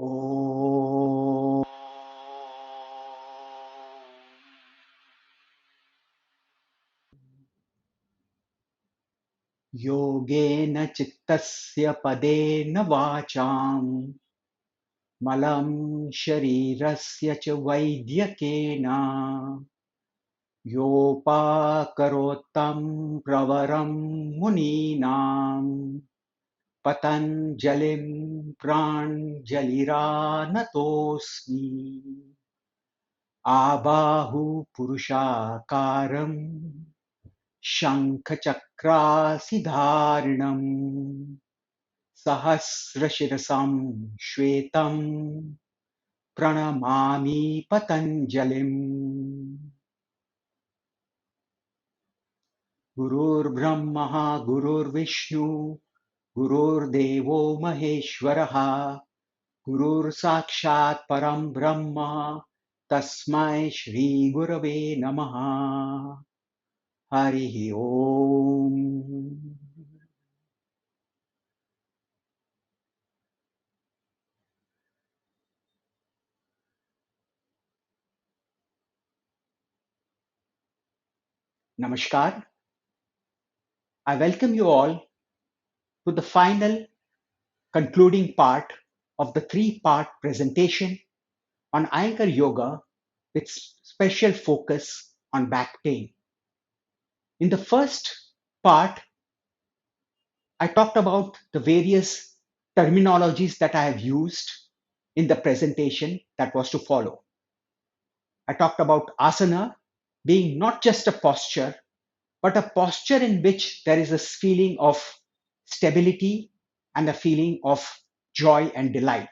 ॐ योगेन चित्तस्य पदेन वाचां मलं शरीरस्य च वैद्यकेन योपाकरोत्तं प्रवरं मुनीनां पतञ्जलिं प्राञ्जलिरानतोऽस्मि आबाहु पुरुषाकारम् शङ्खचक्रासिधारिणम् सहस्रशिरसं श्वेतं प्रणमामि पतञ्जलिम् गुरुर्ब्रह्मा गुरुर्विष्णु गुरुर्देवो महेश्वरः गुरुर्साक्षात् परं ब्रह्म तस्मै श्रीगुरवे नमः हरिः ओम् Namaskar. I welcome you all to the final concluding part of the three-part presentation on Iyengar Yoga with special focus on back pain. In the first part, I talked about the various terminologies that I have used in the presentation that was to follow. I talked about asana being not just a posture, but a posture in which there is a feeling of stability and a feeling of joy and delight.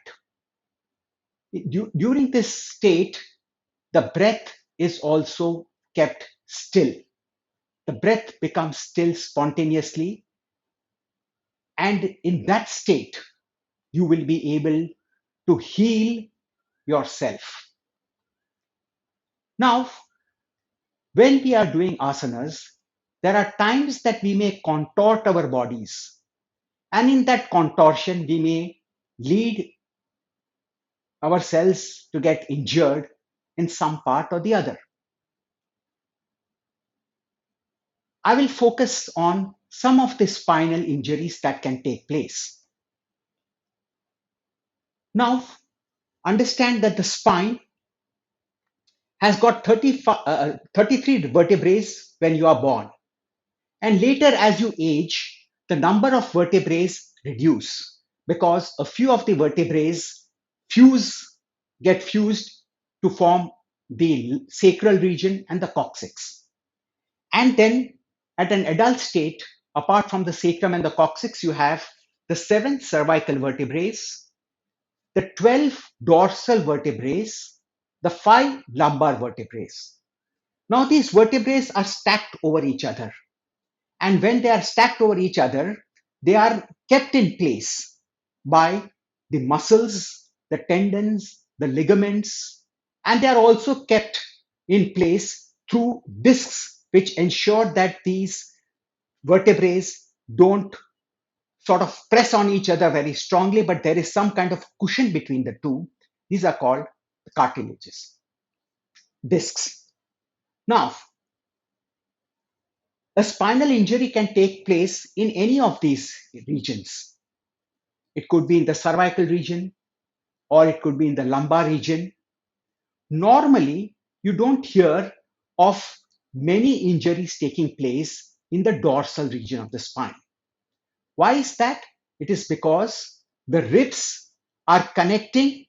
During this state, the breath is also kept still. The breath becomes still spontaneously, and in that state, you will be able to heal yourself. Now, when we are doing asanas, there are times that we may contort our bodies, and in that contortion, we may lead ourselves to get injured in some part or the other. I will focus on some of the spinal injuries that can take place. Now, understand that the spine has got 33 vertebrae when you are born. And later, as you age, the number of vertebrae reduce because a few of the vertebrae get fused to form the sacral region and the coccyx. And then at an adult state, apart from the sacrum and the coccyx, you have the 7 cervical vertebrae, the 12 dorsal vertebrae, the 5 lumbar vertebrae. Now these vertebrae are stacked over each other. And when they are stacked over each other, they are kept in place by the muscles, the tendons, the ligaments, and they are also kept in place through discs which ensure that these vertebrae don't sort of press on each other very strongly, but there is some kind of cushion between the two. These are called cartilages, discs. Now, a spinal injury can take place in any of these regions. It could be in the cervical region or it could be in the lumbar region. Normally, you don't hear of many injuries taking place in the dorsal region of the spine. Why is that? It is because the ribs are connecting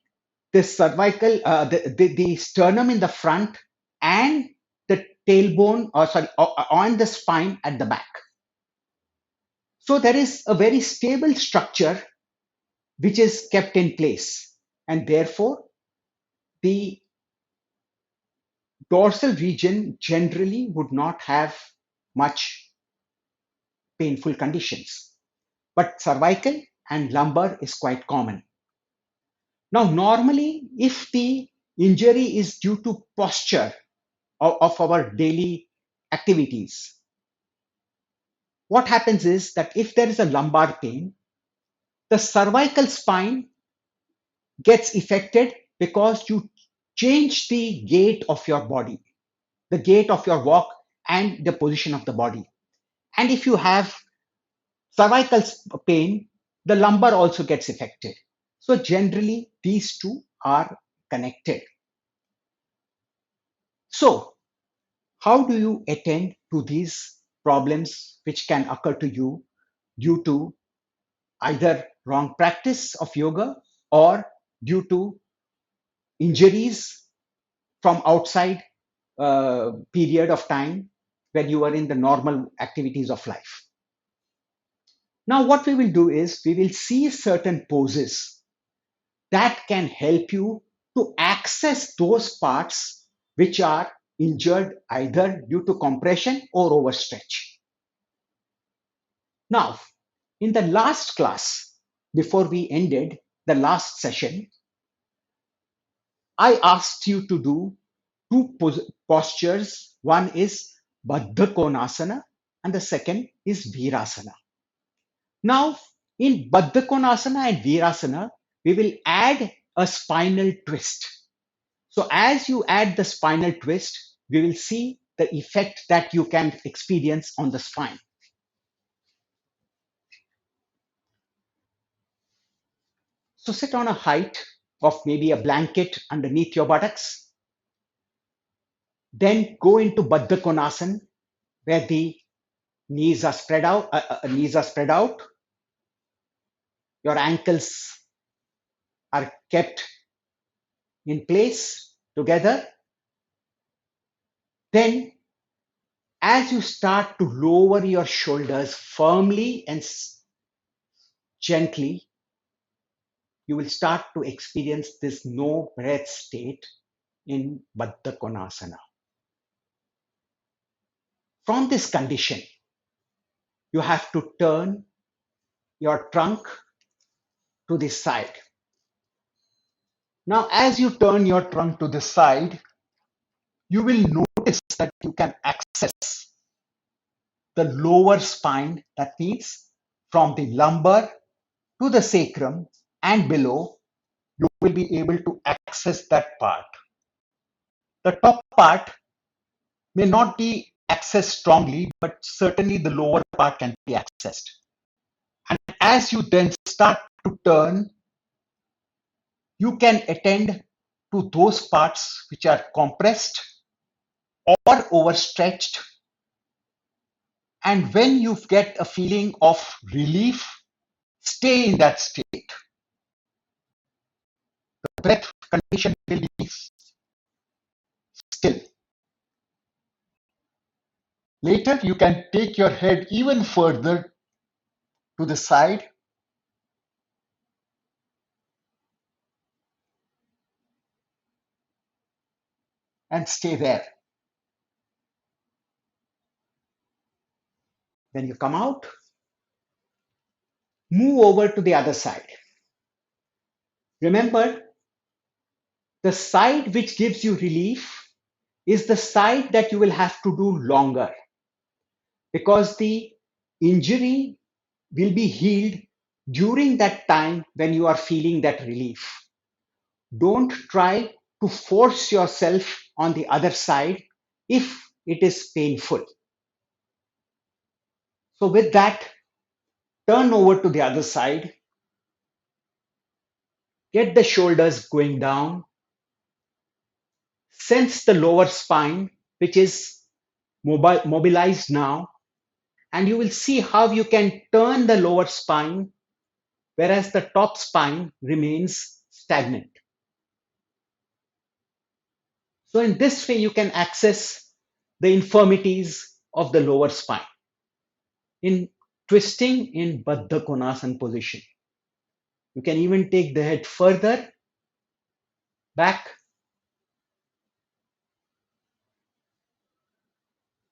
the cervical, the sternum in the front and the tailbone, on the spine at the back. So there is a very stable structure which is kept in place, and therefore the dorsal region generally would not have much painful conditions, but cervical and lumbar is quite common. Now, normally, if the injury is due to posture of our daily activities, what happens is that if there is a lumbar pain, the cervical spine gets affected because you change the gait of your body, the gait of your walk, and the position of the body. And if you have cervical pain, the lumbar also gets affected. So generally, these two are connected. So how do you attend to these problems which can occur to you due to either wrong practice of yoga or due to injuries from outside period of time when you are in the normal activities of life? Now, what we will do is we will see certain poses that can help you to access those parts which are injured either due to compression or overstretch. Now, in the last class, before we ended the last session, I asked you to do two postures. One is Baddha Konasana and the second is Virasana. Now, in Baddha Konasana and Virasana, we will add a spinal twist. So as you add the spinal twist, we will see the effect that you can experience on the spine. So sit on a height of maybe a blanket underneath your buttocks. Then go into Baddha Konasana, where the knees are spread out. Your ankles are kept in place together. Then, as you start to lower your shoulders firmly and gently, you will start to experience this no breath state in Baddha Konasana. From this condition, you have to turn your trunk to the side. Now, as you turn your trunk to the side, you will notice that you can access the lower spine. That means from the lumbar to the sacrum and below, you will be able to access that part. The top part may not be accessed strongly, but certainly the lower part can be accessed. And as you then start to turn, you can attend to those parts which are compressed or overstretched. And when you get a feeling of relief, stay in that state. The breath condition will be still. Later, you can take your head even further to the side and stay there. When you come out, move over to the other side. Remember, the side which gives you relief is the side that you will have to do longer, because the injury will be healed during that time when you are feeling that relief. Don't try to force yourself on the other side if it is painful. So with that, turn over to the other side, get the shoulders going down, sense the lower spine, which is mobilized now, and you will see how you can turn the lower spine, whereas the top spine remains stagnant. So in this way, you can access the infirmities of the lower spine in twisting in Baddha Konasana position. You can even take the head further back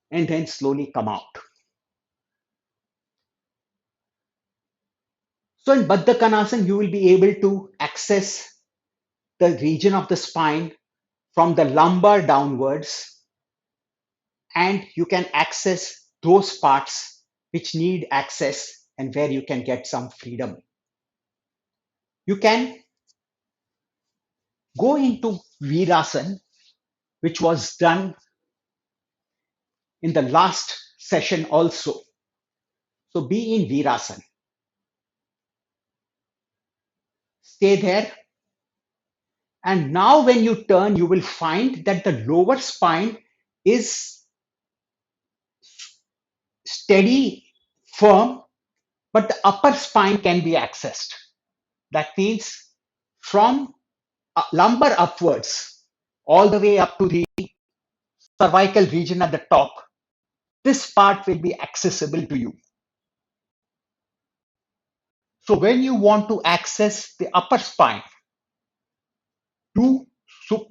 and then slowly come out. So in Baddha Konasana, you will be able to access the region of the spine from the lumbar downwards, and you can access those parts which need access and where you can get some freedom. You can go into Virasana, which was done in the last session also. So be in Virasana. Stay there. And now when you turn, you will find that the lower spine is steady, firm, but the upper spine can be accessed. That means from lumbar upwards, all the way up to the cervical region at the top, this part will be accessible to you. So when you want to access the upper spine, do, do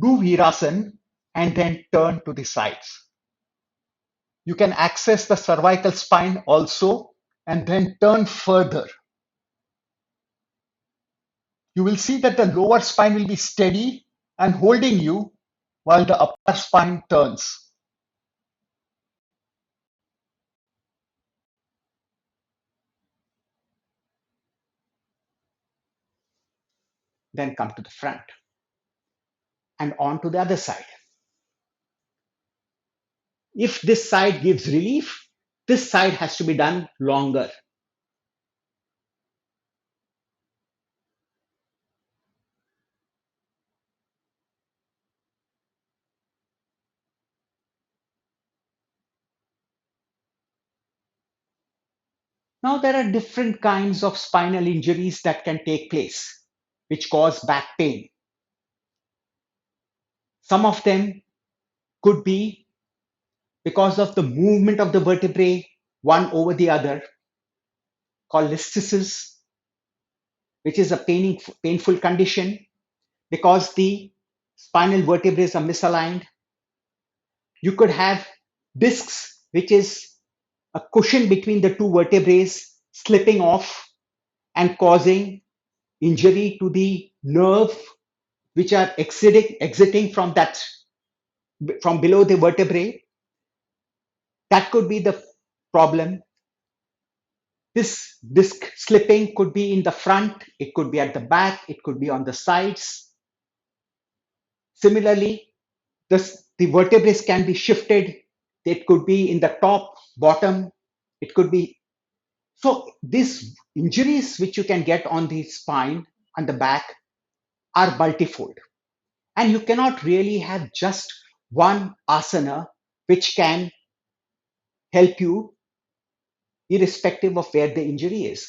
Virasana and then turn to the sides. You can access the cervical spine also and then turn further. You will see that the lower spine will be steady and holding you while the upper spine turns. Then come to the front and on to the other side. If this side gives relief, this side has to be done longer. Now, there are different kinds of spinal injuries that can take place, which cause back pain. Some of them could be because of the movement of the vertebrae one over the other, called listhesis, which is a painful condition because the spinal vertebrae are misaligned. You could have discs, which is a cushion between the two vertebrae slipping off and causing injury to the nerve which are exiting from below the vertebrae. That could be the problem. This disc slipping could be in the front, it could be at the back, it could be on the sides. Similarly, the vertebrae can be shifted. It could be in the top, bottom. It could be. So these injuries which you can get on the spine and the back are multifold. And you cannot really have just one asana which can help you irrespective of where the injury is.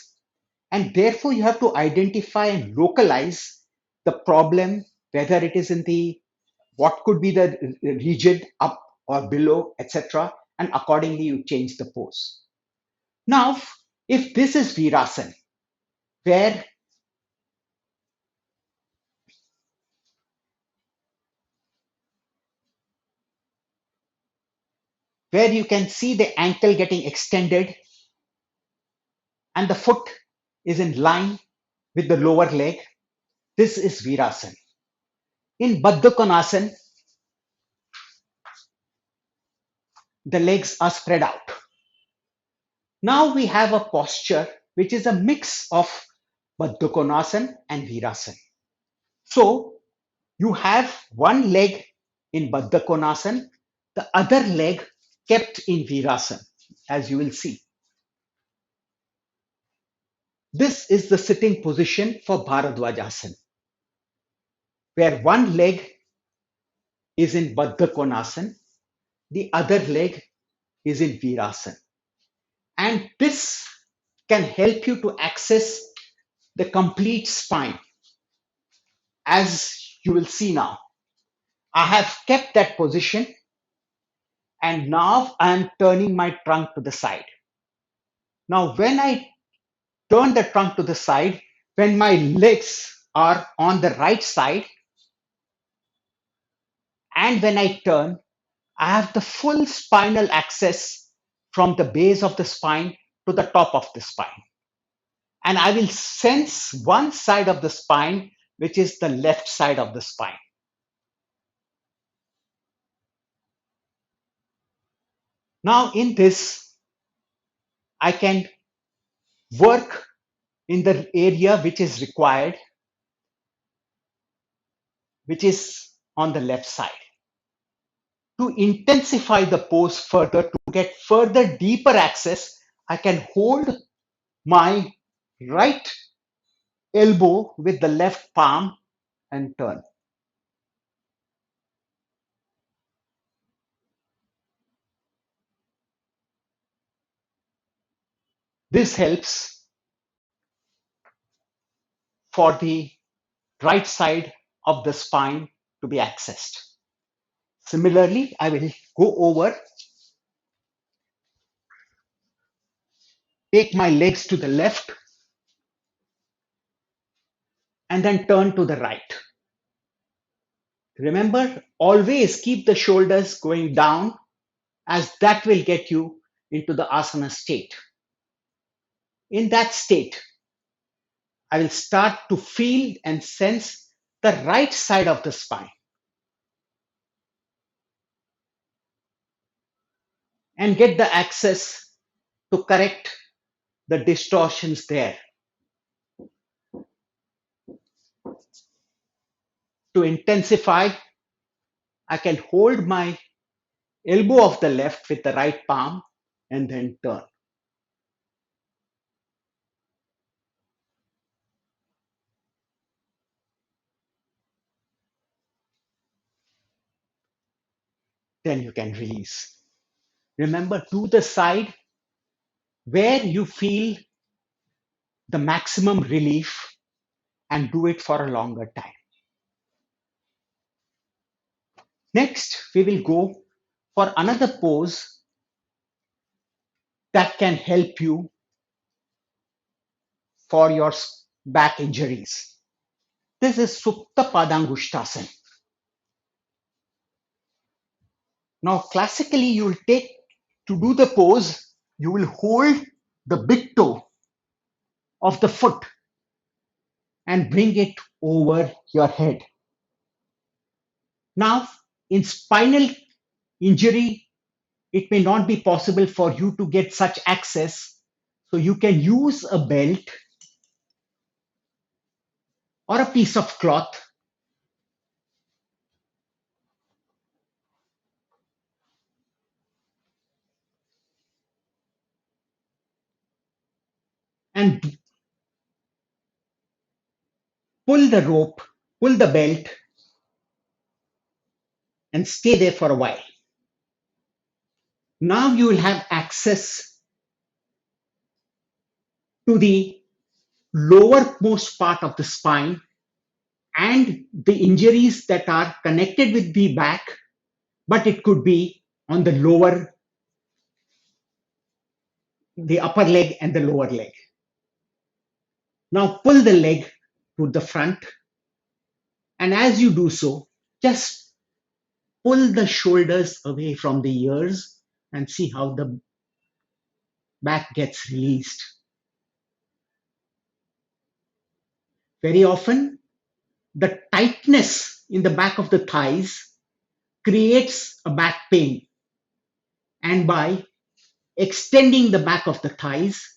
And therefore, you have to identify and localize the problem, whether it is in the what could be the region up or below, etc. And accordingly, you change the pose. Now, if this is Virasana, where you can see the ankle getting extended and the foot is in line with the lower leg, this is Virasana. In Baddha Konasana, the legs are spread out. Now we have a posture which is a mix of Baddha Konasana and Virasana. So you have one leg in Baddha Konasana, the other leg kept in Virasana, as you will see. This is the sitting position for Bharadwajasana, where one leg is in Baddha Konasana, the other leg is in Virasana. And this can help you to access the complete spine. As you will see now, I have kept that position and now I am turning my trunk to the side. Now, when I turn the trunk to the side, when my legs are on the right side and when I turn, I have the full spinal access from the base of the spine to the top of the spine. And I will sense one side of the spine, which is the left side of the spine. Now, in this, I can work in the area which is required. which is on the left side. To intensify the pose further, to get further deeper access, I can hold my right elbow with the left palm and turn. This helps for the right side of the spine to be accessed. Similarly, I will go over, take my legs to the left, and then turn to the right. Remember, always keep the shoulders going down, as that will get you into the asana state. In that state, I will start to feel and sense the right side of the spine and get the access to correct the distortions there. To intensify, I can hold my elbow of the left with the right palm and then turn. Then you can release. Remember, to the side where you feel the maximum relief and do it for a longer time. Next, we will go for another pose that can help you for your back injuries. This is Supta Padangushtasana. Now, classically, you will take, to do the pose, you will hold the big toe of the foot and bring it over your head. Now, in spinal injury, it may not be possible for you to get such access. So you can use a belt or a piece of cloth and pull the rope, pull the belt, and stay there for a while. Now you will have access to the lowermost part of the spine and the injuries that are connected with the back, but it could be on the lower, the upper leg and the lower leg. Now pull the leg to the front, and as you do so, just pull the shoulders away from the ears and see how the back gets released. Very often, the tightness in the back of the thighs creates a back pain. And by extending the back of the thighs,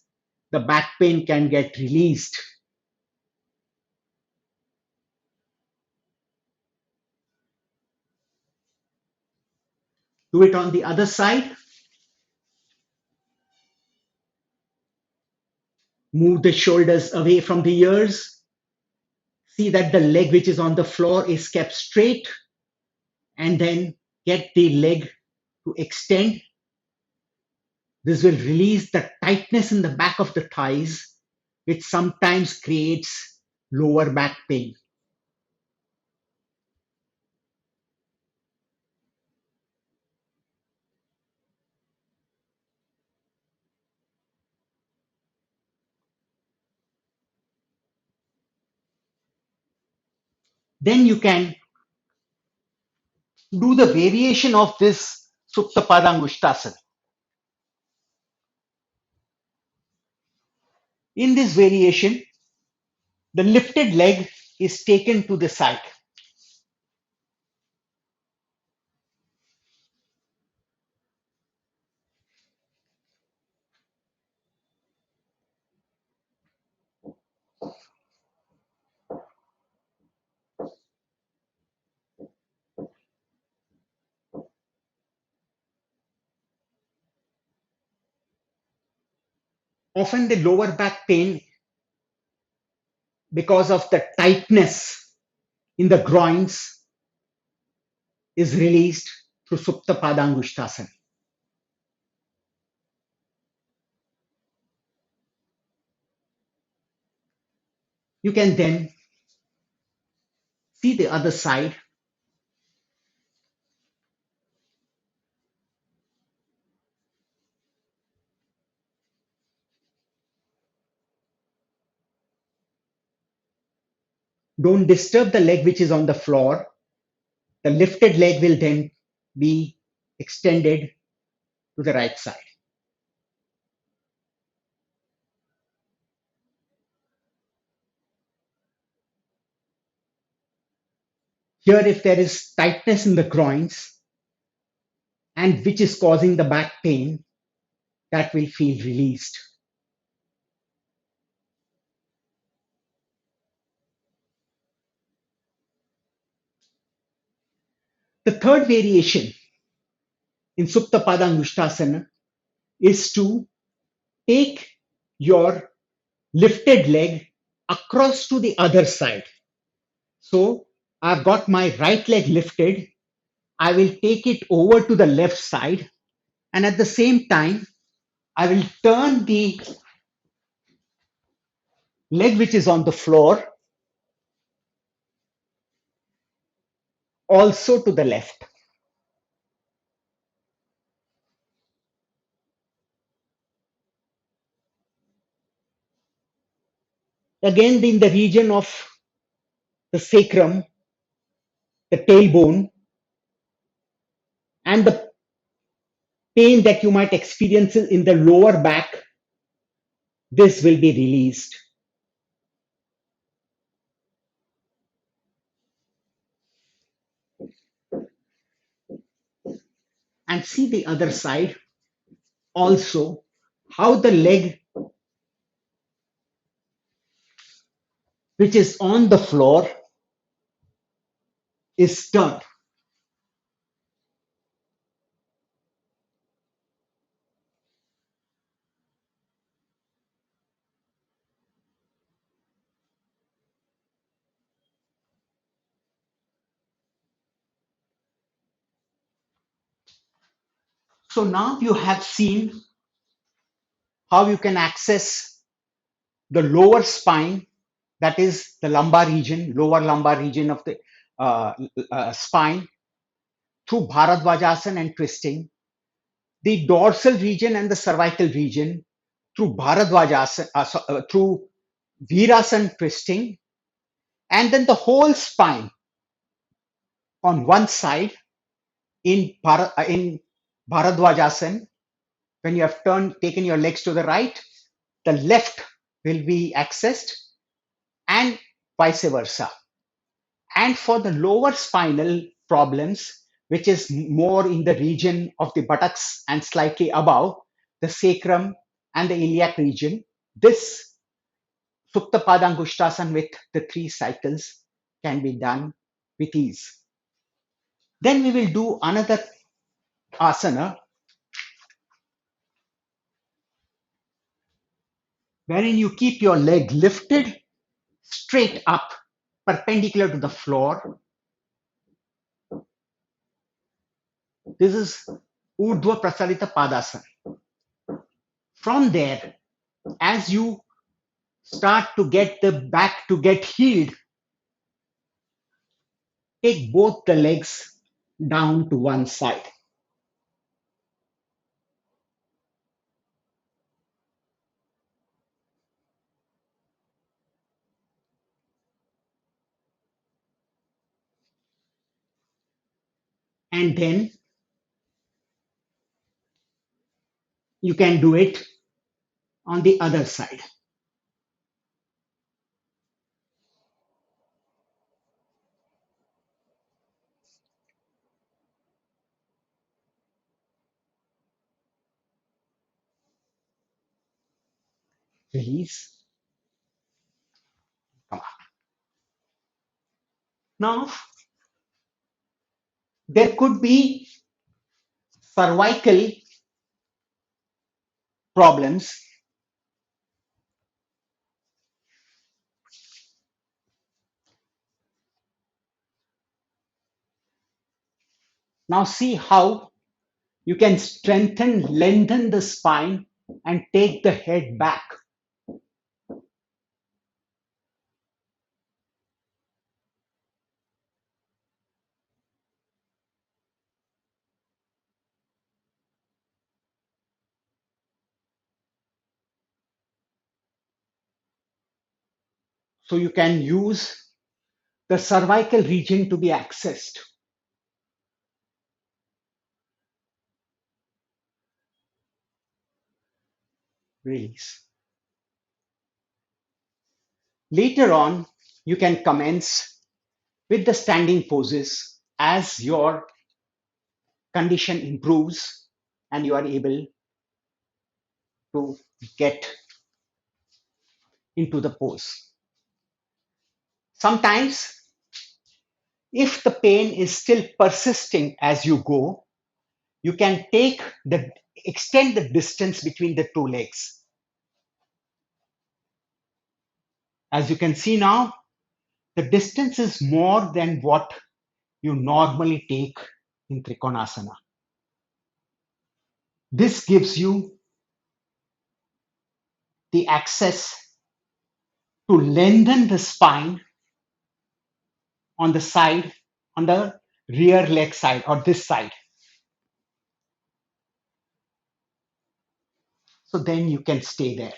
the back pain can get released. Do it on the other side. Move the shoulders away from the ears. See that the leg which is on the floor is kept straight, and then get the leg to extend. This will release the tightness in the back of the thighs, which sometimes creates lower back pain. Then you can do the variation of this Supta Padangushtasana. In this variation, the lifted leg is taken to the side. Often the lower back pain, because of the tightness in the groins, is released through Supta Padangushtasana. You can then see the other side. Don't disturb the leg which is on the floor. The lifted leg will then be extended to the right side. Here, if there is tightness in the groins and which is causing the back pain, that will feel released. The third variation in Supta Padangushtasana is to take your lifted leg across to the other side. So I've got my right leg lifted. I will take it over to the left side, and at the same time, I will turn the leg which is on the floor also to the left. Again, in the region of the sacrum, the tailbone, and the pain that you might experience in the lower back, this will be released. And see the other side also, how the leg which is on the floor is turned. So now you have seen how you can access the lower spine, that is the lumbar region, lower lumbar region of the spine, through Bharadwajasana and twisting, the dorsal region and the cervical region through Bharadwajasana, through Virasana twisting, and then the whole spine on one side in Bharadwajasana. When you have taken your legs to the right, the left will be accessed, and vice versa. And for the lower spinal problems, which is more in the region of the buttocks and slightly above the sacrum and the iliac region, this Supta Padangushtasana with the 3 cycles can be done with ease. Then we will do another asana wherein you keep your leg lifted straight up, perpendicular to the floor. This is Urdhva Prasarita Padasana. From there, as you start to get the back to get healed, take both the legs down to one side. And then you can do it on the other side. Release. Come on. Now, there could be cervical problems Now see how you can strengthen, lengthen the spine and take the head back. So you can use the cervical region to be accessed. Release. Later on, you can commence with the standing poses as your condition improves and you are able to get into the pose. Sometimes, if the pain is still persisting as you go, you can extend the distance between the two legs. As you can see now, the distance is more than what you normally take in Trikonasana. This gives you the access to lengthen the spine on the side, on the rear leg side or this side. So then you can stay there.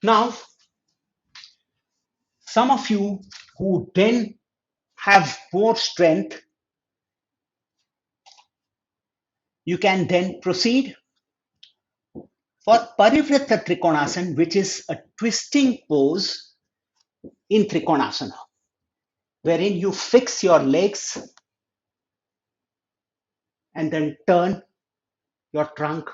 Now, some of you who then have more strength, you can then proceed for Parivrtta Trikonasana, which is a twisting pose in Trikonasana, wherein you fix your legs and then turn your trunk.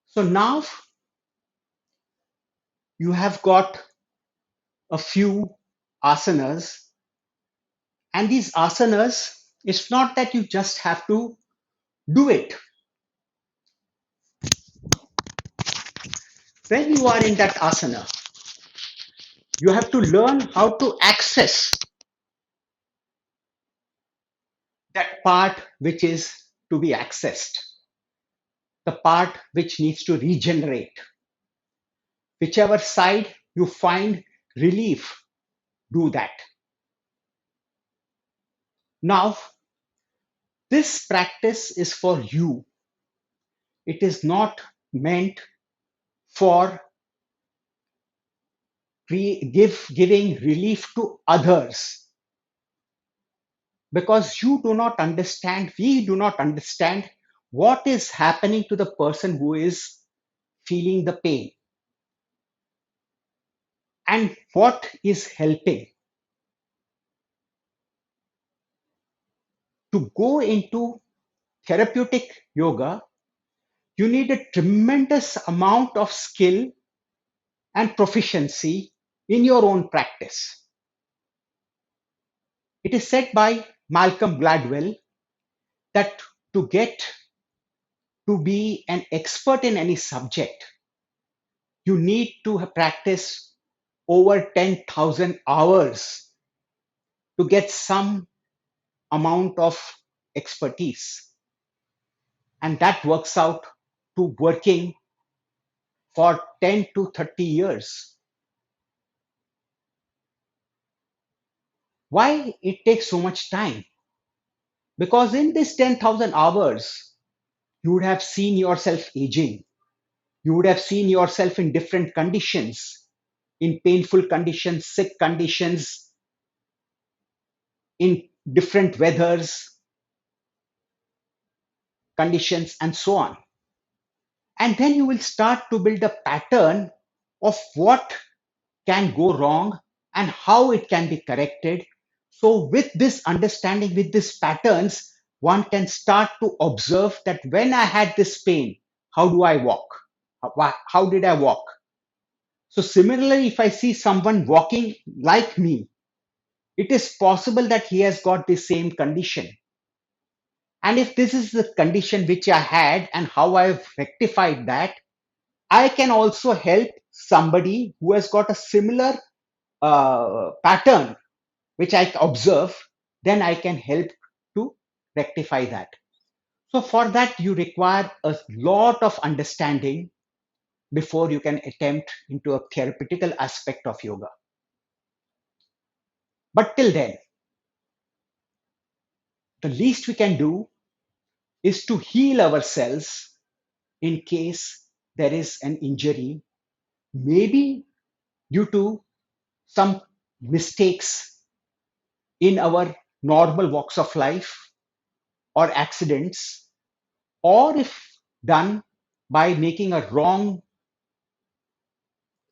So now you have got a few asanas, and these asanas, it's not that you just have to do it. When you are in that asana, you have to learn how to access that part which is to be accessed, the part which needs to regenerate. Whichever side you find relief, do that. Now, this practice is for you. It is not meant for giving relief to others, because you do not understand, we do not understand what is happening to the person who is feeling the pain and what is helping. To go into therapeutic yoga, you need a tremendous amount of skill and proficiency in your own practice. It is said by Malcolm Gladwell that to get to be an expert in any subject, you need to practice over 10,000 hours to get some amount of expertise. And that works out to working for 10 to 30 years. Why it takes so much time? Because in this 10,000 hours, you would have seen yourself aging. You would have seen yourself in different conditions, in painful conditions, sick conditions, in different weathers, conditions, and so on. And then you will start to build a pattern of what can go wrong and how it can be corrected So with this understanding, with these patterns, one can start to observe that when I had this pain, how do I walk? How did I walk? So similarly, if I see someone walking like me, it is possible that he has got the same condition. And if this is the condition which I had and how I've rectified that, I can also help somebody who has got a similar pattern which I observe, then I can help to rectify that. So for that, you require a lot of understanding before you can attempt into a therapeutical aspect of yoga. But till then, the least we can do is to heal ourselves in case there is an injury, maybe due to some mistakes in our normal walks of life or accidents, or if done by making a wrong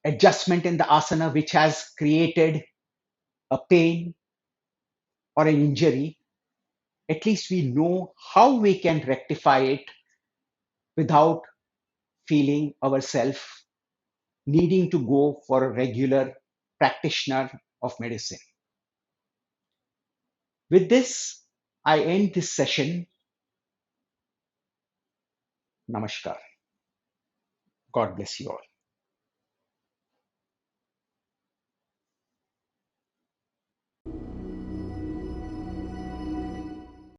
adjustment in the asana which has created a pain or an injury, at least we know how we can rectify it without feeling ourselves needing to go for a regular practitioner of medicine. With this, I end this session. Namaskar. God bless you all.